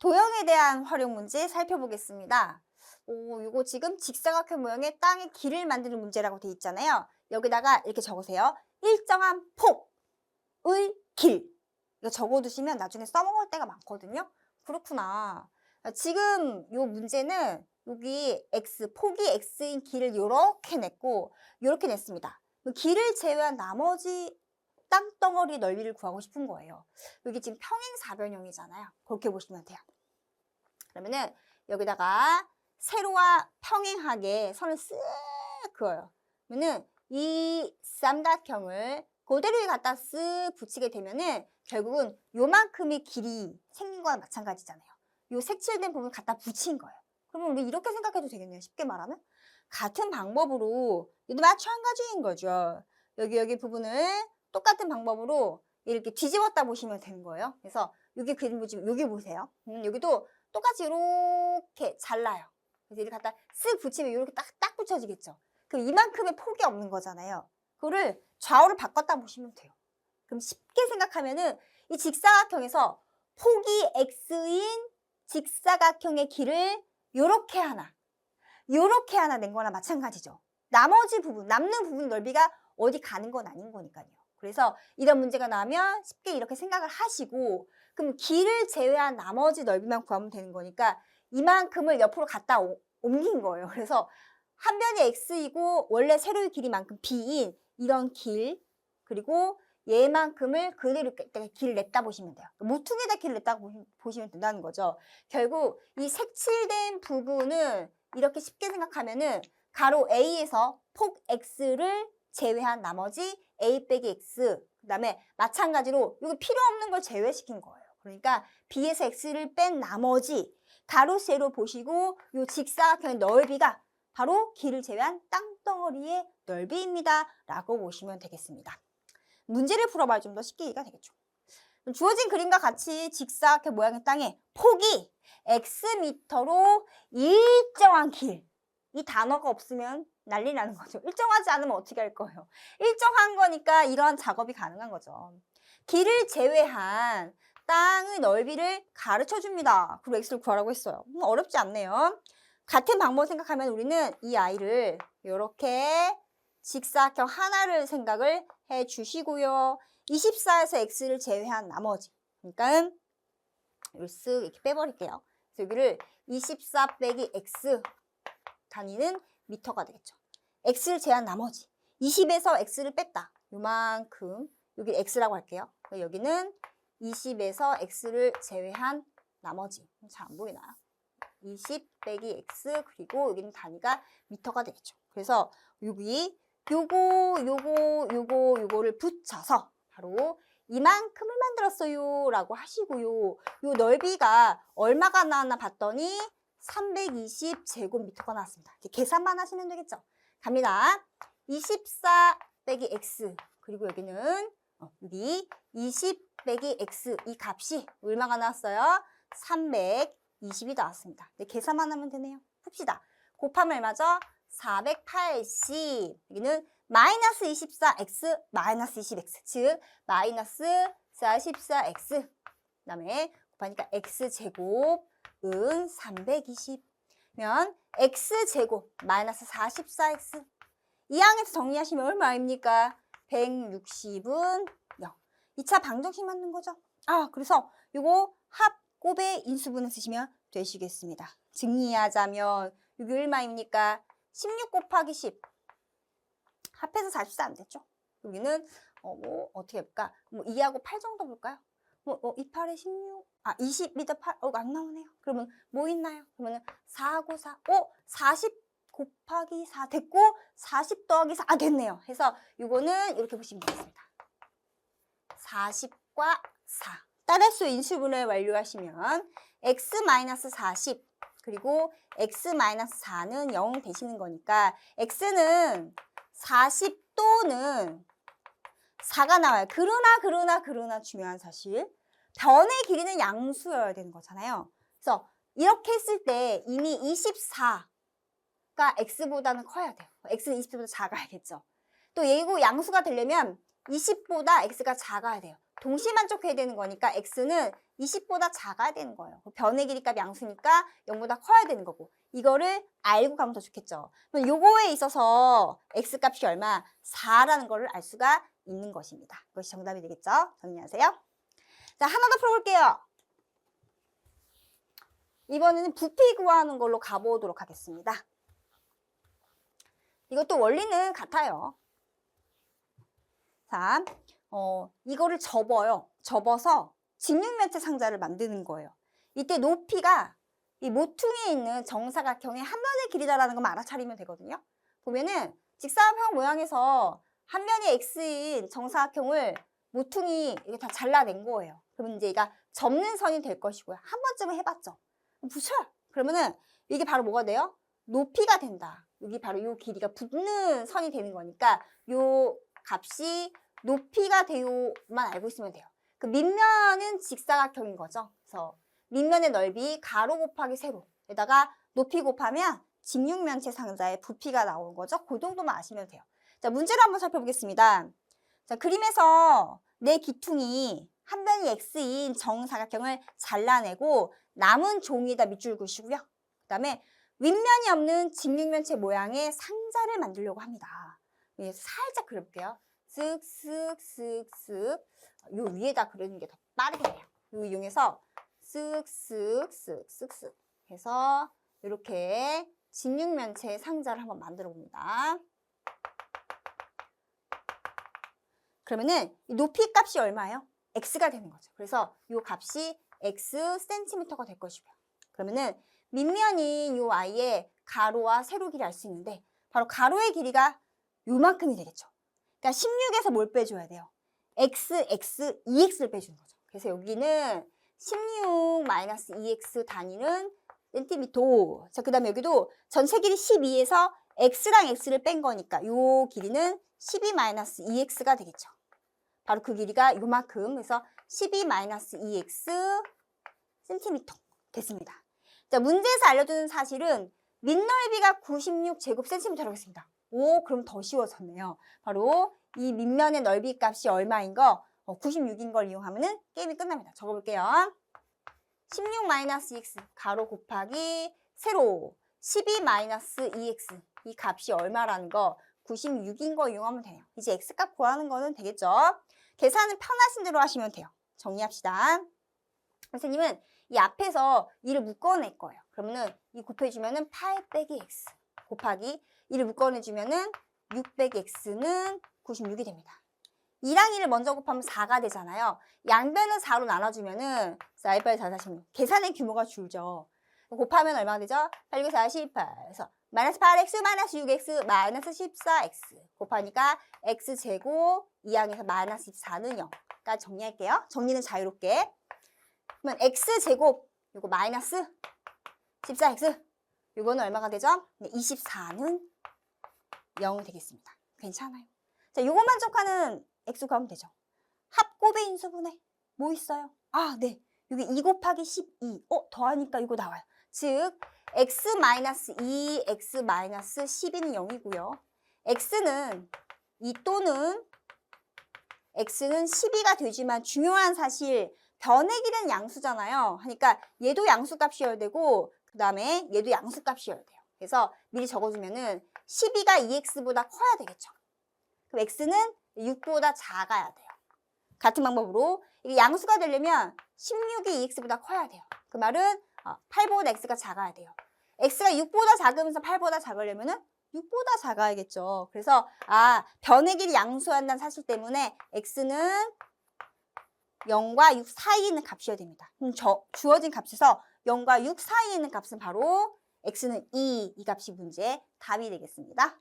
도형에 대한 활용 문제 살펴보겠습니다. 이거 지금 직사각형 모양의 땅에 길을 만드는 문제라고 돼 있잖아요. 여기다가 이렇게 적으세요. 일정한 폭의 길. 이거 적어두시면 나중에 써먹을 때가 많거든요. 그렇구나. 지금 이 문제는 여기 폭이 x인 길을 이렇게 냈고 이렇게 냈습니다. 길을 제외한 나머지 땅덩어리 넓이를 구하고 싶은 거예요. 여기 지금 평행사변형이잖아요. 그렇게 보시면 돼요. 그러면은 여기다가 세로와 평행하게 선을 쓱 그어요. 그러면은 이 삼각형을 그대로 갖다 쓱 붙이게 되면은 결국은 요만큼의 길이 생긴 거랑 마찬가지잖아요. 요 색칠된 부분 갖다 붙인 거예요. 그러면 우리 이렇게 생각해도 되겠네요. 쉽게 말하면. 같은 방법으로 얘도 마찬가지인 거죠. 여기 부분을 똑같은 방법으로 이렇게 뒤집었다 보시면 되는 거예요. 그래서 여기 그림 보시면 여기 보세요. 여기도 똑같이 이렇게 잘라요. 그래서 이렇게 갖다 쓱 붙이면 이렇게 딱 붙여지겠죠. 그럼 이만큼의 폭이 없는 거잖아요. 그거를 좌우를 바꿨다 보시면 돼요. 그럼 쉽게 생각하면은 이 직사각형에서 폭이 x인 직사각형의 길을 요렇게 하나 낸 거나 마찬가지죠. 나머지 부분, 남는 부분 넓이가 어디 가는 건 아닌 거니까요. 그래서 이런 문제가 나오면 쉽게 이렇게 생각을 하시고 그럼 길을 제외한 나머지 넓이만 구하면 되는 거니까 이만큼을 옆으로 갖다 옮긴 거예요. 그래서 한 변이 x이고 원래 세로의 길이만큼 b인 이런 길 그리고 얘만큼을 그대로 길을 냈다 보시면 돼요. 모퉁이에다 길을 냈다고 보시면 된다는 거죠. 결국 이 색칠된 부분은 이렇게 쉽게 생각하면은 가로 A에서 폭 X를 제외한 나머지 A 빼기 X 그 다음에 마찬가지로 여기 필요 없는 걸 제외시킨 거예요. 그러니까 B에서 X를 뺀 나머지 가로 세로 보시고 이 직사각형의 넓이가 바로 길을 제외한 땅덩어리의 넓이입니다. 라고 보시면 되겠습니다. 문제를 풀어봐야 좀 더 쉽게 이해가 되겠죠. 주어진 그림과 같이 직사각형 모양의 땅에 폭이 X미터로 일정한 길. 이 단어가 없으면 난리 나는 거죠. 일정하지 않으면 어떻게 할 거예요? 일정한 거니까 이러한 작업이 가능한 거죠. 길을 제외한 땅의 넓이를 가르쳐 줍니다. 그리고 X를 구하라고 했어요. 어렵지 않네요. 같은 방법 생각하면 우리는 이 아이를 이렇게 직사각형 하나를 생각을 해 주시고요. 24에서 x를 제외한 나머지 그러니까 이걸 쓱 이렇게 빼버릴게요. 그래서 여기를 24 빼기 x 단위는 미터가 되겠죠. x를 제외한 나머지 20에서 x를 뺐다. 요만큼 여기 x라고 할게요. 여기는 20에서 x를 제외한 나머지 잘 안 보이나요? 20 빼기 x 그리고 여기는 단위가 미터가 되겠죠. 그래서 여기 요거를 붙여서 바로 이만큼을 만들었어요 라고 하시고요. 요 넓이가 얼마가 나왔나 봤더니 320제곱미터가 나왔습니다. 이렇게 계산만 하시면 되겠죠. 갑니다. 24 빼기 x 그리고 여기는 여기 20 빼기 x 이 값이 얼마가 나왔어요? 320이 나왔습니다. 계산만 하면 되네요. 풉시다. 곱하면 얼마죠? 480 여기는 마이너스 24x 마이너스 20x 즉 마이너스 44x 그 다음에 곱하니까 x제곱은 320면 x제곱 마이너스 44x 이 항에서 정리하시면 얼마입니까? 160은 0 2차 방정식 만든 거죠. 그래서 요거 합 곱의 인수분해 쓰시면 되시겠습니다. 정리하자면 여기 얼마입니까? 16 곱하기 10 합해서 44 안 됐죠? 여기는 어떻게 해볼까? 2하고 8 정도 볼까요? 28에 16 20m 8 안 나오네요. 그러면 뭐 있나요? 그러면은 4하고 4 40 곱하기 4 됐고 40 더하기 4 됐네요. 해서 이거는 이렇게 보시면 되겠습니다. 40과 4 따라수 인수분해 완료하시면 x-40 그리고 x-4는 0 되시는 거니까 x는 40 또는 4가 나와요. 그러나 중요한 사실 변의 길이는 양수여야 되는 거잖아요. 그래서 이렇게 했을 때 이미 24가 x보다는 커야 돼요. x는 20보다 작아야겠죠. 또 얘고 양수가 되려면 20보다 x가 작아야 돼요. 동시만족해야 되는 거니까 x는 20보다 작아야 되는 거예요. 변의 길이값 양수니까 0보다 커야 되는 거고. 이거를 알고 가면 더 좋겠죠. 그럼 요거에 있어서 x값이 얼마? 4라는 거를 알 수가 있는 것입니다. 그것이 정답이 되겠죠? 정리하세요. 자, 하나 더 풀어볼게요. 이번에는 부피 구하는 걸로 가보도록 하겠습니다. 이것도 원리는 같아요. 자, 이거를 접어요. 접어서 직육면체 상자를 만드는 거예요. 이때 높이가 이 모퉁이에 있는 정사각형의 한 면의 길이다라는 것만 알아차리면 되거든요. 보면은 직사각형 모양에서 한 면이 x인 정사각형을 모퉁이 이렇게 다 잘라낸 거예요. 그러면 이제 얘가 접는 선이 될 것이고요. 한 번쯤은 해봤죠. 붙여요. 그러면은 이게 바로 뭐가 돼요? 높이가 된다. 여기 바로 이 길이가 붙는 선이 되는 거니까 이 값이 높이가 돼요만 알고 있으면 돼요. 그 밑면은 직사각형인 거죠. 그래서 밑면의 넓이 가로 곱하기 세로에다가 높이 곱하면 직육면체 상자의 부피가 나오는 거죠. 그 정도만 아시면 돼요. 자, 문제를 한번 살펴보겠습니다. 자, 그림에서 내 기퉁이 한 면이 x인 정사각형을 잘라내고 남은 종이에다 밑줄 그으시고요. 그 다음에 윗면이 없는 직육면체 모양의 상자를 만들려고 합니다. 살짝 그려볼게요. 쓱쓱쓱쓱 요 위에다 그리는 게 더 빠르겠네요. 요 이용해서 쓱쓱쓱쓱쓱 해서 이렇게 직육면체 상자를 한번 만들어 봅니다. 그러면은 이 높이 값이 얼마예요? x가 되는 거죠. 그래서 이 값이 x cm가 될 것이고요. 그러면은 밑면인 이 y의 가로와 세로 길이 알 수 있는데 바로 가로의 길이가 요만큼이 되겠죠. 그러니까 16에서 뭘 빼줘야 돼요? x, x, 2x를 빼주는 거죠. 그래서 여기는 16-2x 단위는 센티미터. 자, 그 다음에 여기도 전체 길이 12에서 x랑 x를 뺀 거니까 요 길이는 12-2x가 되겠죠. 바로 그 길이가 요만큼. 그래서 12-2x 센티미터 됐습니다. 자, 문제에서 알려주는 사실은 밑넓이가 96제곱센티미터라고 했습니다. 오, 그럼 더 쉬워졌네요. 바로 이 밑면의 넓이 값이 얼마인 거? 96인 걸 이용하면 게임이 끝납니다. 적어볼게요. 16-2x 가로 곱하기 세로 12-2x 이 값이 얼마라는 거 96인 거 이용하면 돼요. 이제 x값 구하는 거는 되겠죠. 계산은 편하신 대로 하시면 돼요. 정리합시다. 선생님은 이 앞에서 2를 묶어낼 거예요. 그러면은 이 곱해주면은 8 빼기 x 곱하기 2를 묶어내주면은 6 빼기 x는 96이 됩니다. 2랑 2를 먼저 곱하면 4가 되잖아요. 양변을 4로 나눠주면은 빨리 잘 하시면 계산의 규모가 줄죠. 곱하면 얼마가 되죠? 8, 6, 4, 18. 그래서 마이너스 8x, 마이너스 6x, 마이너스 14x. 곱하니까 x제곱 2항에서 마이너스 24는 0까지 정리할게요. 정리는 자유롭게. 그러면 x제곱, 요거 마이너스 14x. 요거는 얼마가 되죠? 24는 0 되겠습니다. 괜찮아요. 자, 요거 만족하는 x 구하면 되죠. 합곱의 인수분해. 뭐 있어요? 아, 네. 여기 2 곱하기 12. 더하니까 이거 나와요. 즉, x-2, x-12는 0이고요. x는 2 또는 x는 12가 되지만 중요한 사실 변의 길이는 양수잖아요. 하니까 얘도 양수값이어야 되고 그 다음에 얘도 양수값이어야 돼요. 그래서 미리 적어주면은 12가 2x보다 커야 되겠죠. 그럼 x는 6보다 작아야 돼요. 같은 방법으로 이게 양수가 되려면 16이 2x보다 커야 돼요. 그 말은 8보다 x가 작아야 돼요. x가 6보다 작으면서 8보다 작으려면은 6보다 작아야겠죠. 그래서 변의 길이 양수한다는 사실 때문에 x는 0과 6 사이에 있는 값이어야 됩니다. 그럼 주어진 값에서 0과 6 사이에 있는 값은 바로 x는 2, 이 값이 문제의 답이 되겠습니다.